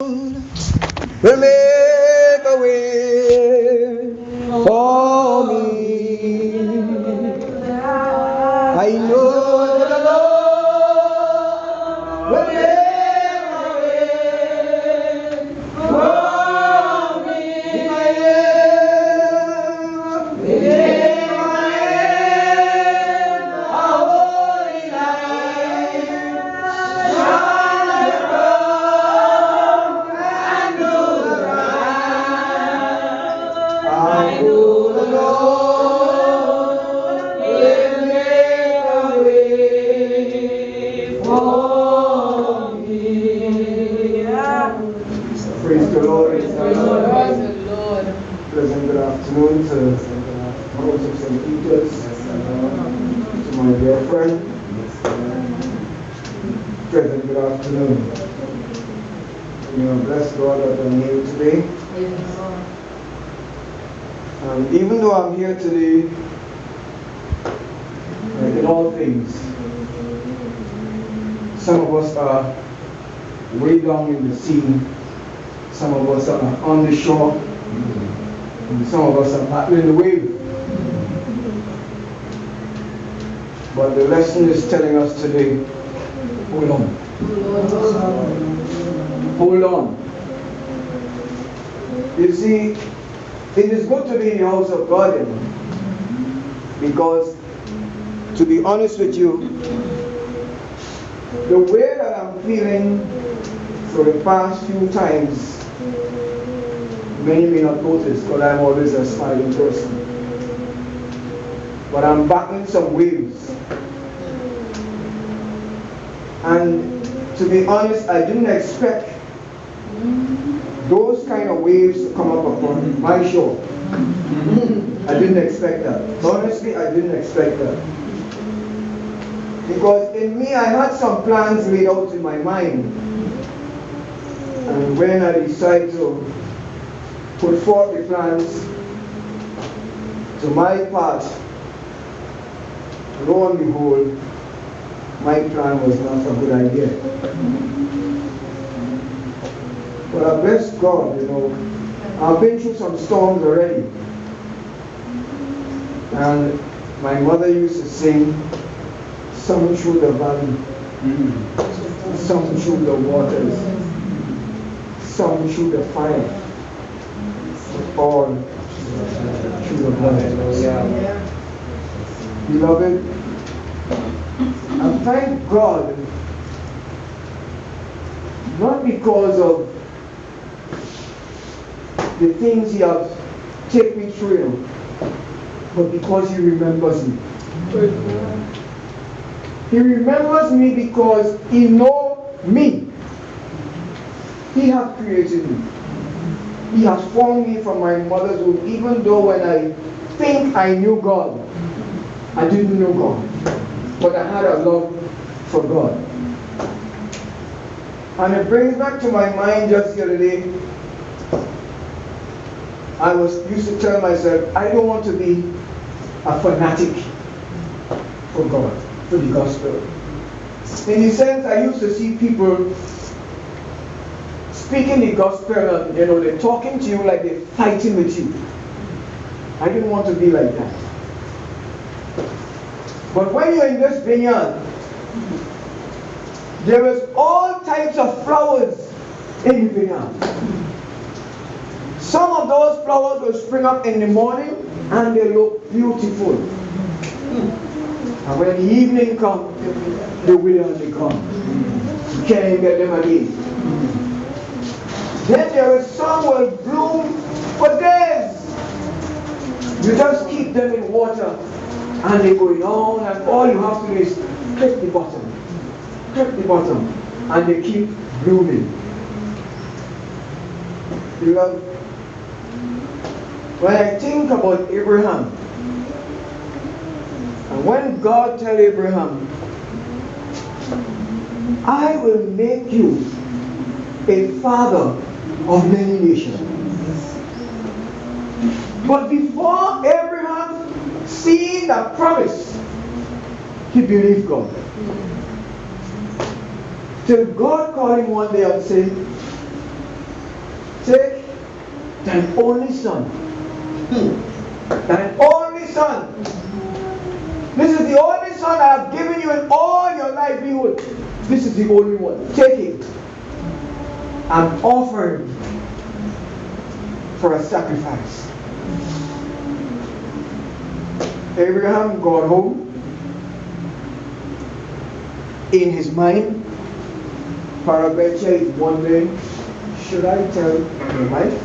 will make a way for me. I know the Lord will make a way for me. In my hand, a holy light shine above and do the right. I know the Lord will make a way for me. Praise the Lord. Praise the Lord. Pleasant good afternoon to House of St. Peter's, to my dear friend. Pleasant good afternoon. Bless God that I'm here today. Even though I'm here today, like in all things, some of us are way down in the sea, some of us are on the shore, and some of us are battling the wave. But the lesson is telling us today, hold on. Hold on. You see, it is good to be in the house of God, because, to be honest with you, the way that I'm feeling for the past few times, many may not notice because I'm always a smiling person, but I'm battling some waves. And to be honest, I didn't expect those kind of waves to come up upon my shore. I didn't expect that. Honestly, I didn't expect that. Because in me, I had some plans laid out in my mind. And when I decided to put forth the plans to my part, lo and behold, my plan was not a good idea. But I bless God, I've been through some storms already. And my mother used to sing, some through the valley, some through the waters, some through the fire, but all through the blood. Beloved, I thank God, not because of the things He has taken me through, but because He remembers me. He remembers me because He knows me. He has created me. He has formed me from my mother's womb, even though when I think I knew God, I didn't know God. But I had a love for God. And it brings back to my mind just the other day, I used to tell myself, I don't want to be a fanatic for God, for the gospel. In the sense, I used to see people speaking the gospel and they're talking to you like they're fighting with you. I didn't want to be like that. But when you're in this vineyard, there is all types of flowers in the vineyard. Some of those flowers will spring up in the morning and they look beautiful. And when the evening comes, they wither and they gone. You can't even get them again. Then there is some will bloom for days. You just keep them in water and they're going on, and all you have to do is click the bottom, and they keep blooming. Beloved, when I think about Abraham, and when God tells Abraham, I will make you a father of many nations. But before Abraham see that promise, he believed God. Till God called him one day and said, Take thine only son. Thine only son. This is the only son I have given you in all your livelihood. This is the only one. Take it and offer it for a sacrifice. Abraham got home. In his mind, peradventure is wondering, should I tell my wife?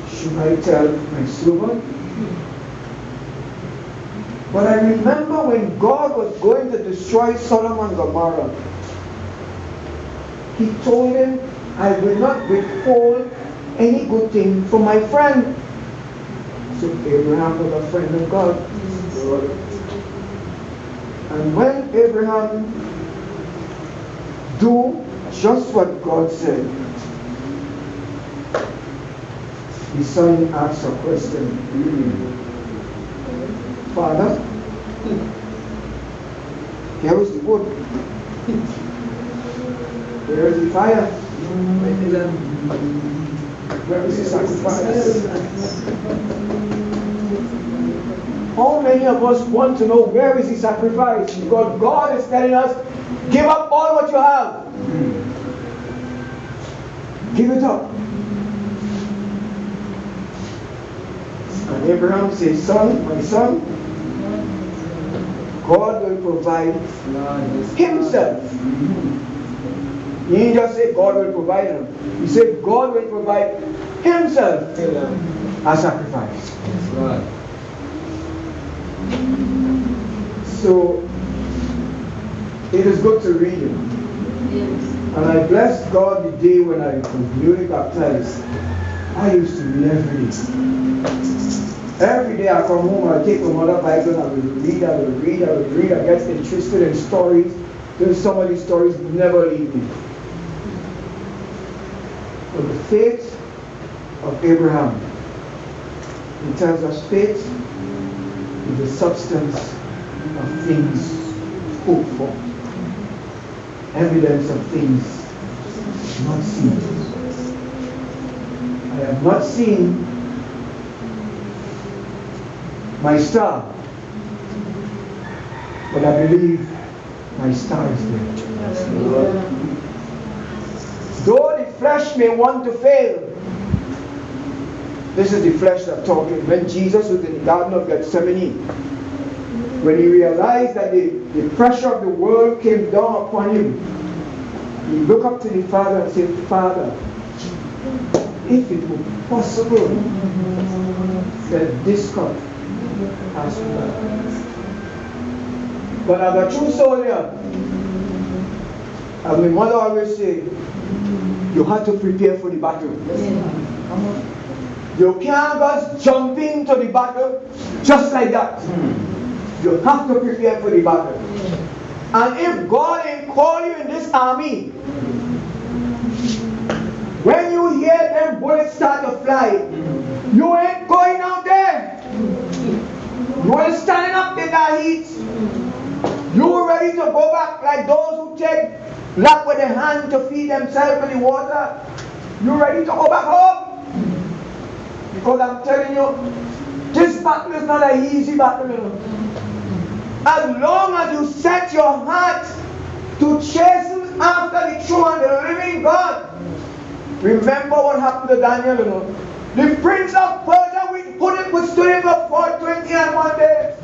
Should I tell my servant? But I remember when God was going to destroy Sodom and Gomorrah, He told him, I will not withhold any good thing from my friend. So Abraham was a friend of God. And when Abraham do just what God said, his son asked a question. Father, here is the wood. Where is the fire? Where is the sacrifice? How many of us want to know where is the sacrifice? Because God is telling us, give up all what you have. Give it up. And Abraham says, son, my son, God will provide Himself. He didn't just say God will provide him. He said God will provide Himself as sacrifice. So it is good to read it. And I bless God the day when I was newly baptized. I used to read every day. Every day I come home, I take my mother Bible and I will read, I will read, I will read. I get interested in stories. There's some of these stories never leave me. But the faith of Abraham, it tells us faith is the substance of things hoped for, evidence of things not seen. I have not seen my star, but I believe my star is there. Though the flesh may want to fail, this is the flesh that's talking. When Jesus was in the Garden of Gethsemane, when he realized that the pressure of the world came down upon him, he looked up to the Father and said, Father, if it were possible, that this cup has passed. But as a true soldier, as my mother always said, you have to prepare for the battle. You can't just jump into the battle just like that. You have to prepare for the battle. And if God ain't call you in this army, when you hear them bullets start to fly, you ain't going out there. You ain't standing up in that heat. You ready to go back like those who take lap with their hand to feed themselves in the water. You ready to go back home? Because I'm telling you, this battle is not an easy battle. As long as you set your heart to chasing after the true and the living God. Remember what happened to Daniel. The prince of Persia withstood him for 421 days.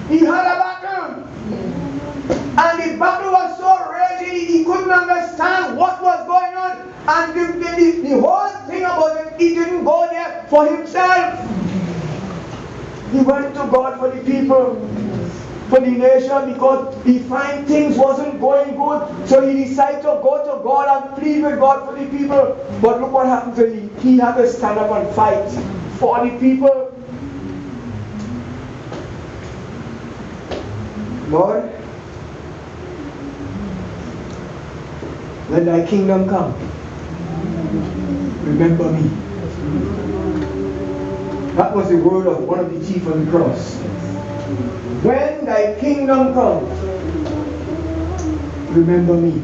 He had a battle. And the battle was so raging, he couldn't understand what was going on. And the whole thing about it, he didn't go there for himself. He went to God for the people, for the nation, because he found things wasn't going good. So he decided to go to God and plead with God for the people. But look what happened to him. He had to stand up and fight for the people. Lord, when thy kingdom come, remember me. That was the word of one of the chief on the cross. When thy kingdom come, remember me.